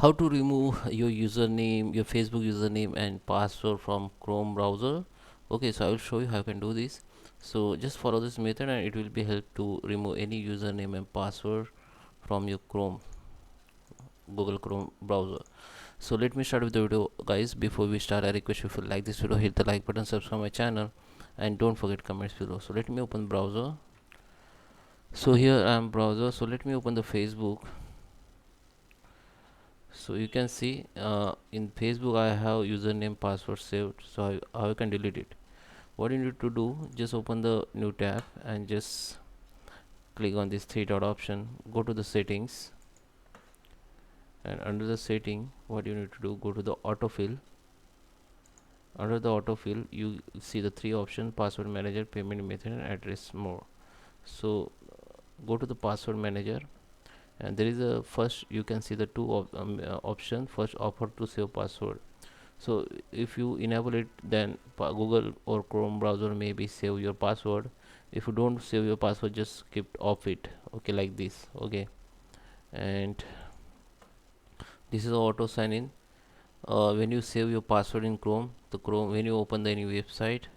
How to remove your username, your Facebook username and password from Chrome browser. Okay, so I will show you how you can do this. So just follow this method and it will be help to remove any username and password from your Google Chrome browser. So let me start with the video, guys. Before we start, I request you, if you like this video, hit the like button, subscribe my channel, and don't forget comments below. So let me open browser. So here I am browser. So let me open the Facebook. So you can see in Facebook I have username password saved, so how you can delete it. What you need to do, just open the new tab and just click on this three dot option, go to the settings, and under the setting what you need to do, go to the autofill. Under the autofill you see the three options: password manager, payment method, and address more. So go to the password manager, and there is a first, you can see the two option. First, offer to save password. So if you enable it, then Google or Chrome browser maybe save your password. If you don't save your password, just keep off it. Okay, like this. Okay, and this is auto sign in. When you save your password in Chrome, when you open the any website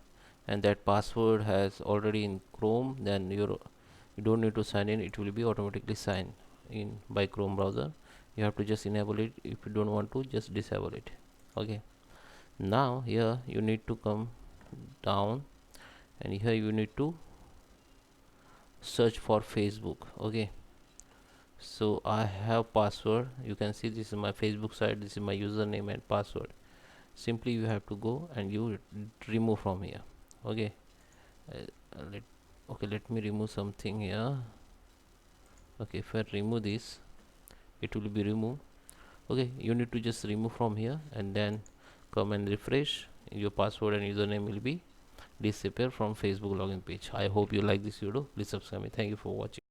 and that password has already in Chrome, then you don't need to sign in. It will be automatically signed in by Chrome browser. You have to just enable it. If you don't want to, just disable it. Okay, now here you need to come down, and here you need to search for Facebook. Okay, so I have password. You can see this is my Facebook site, this is my username and password. Simply you have to go and you remove from here. Okay, let okay, let me remove something here. Okay, if I remove this, it will be removed. Okay, you need to just remove from here and then come and refresh. Your password and username will be disappear from Facebook login page. I hope you like this video. Please subscribe me. Thank you for watching.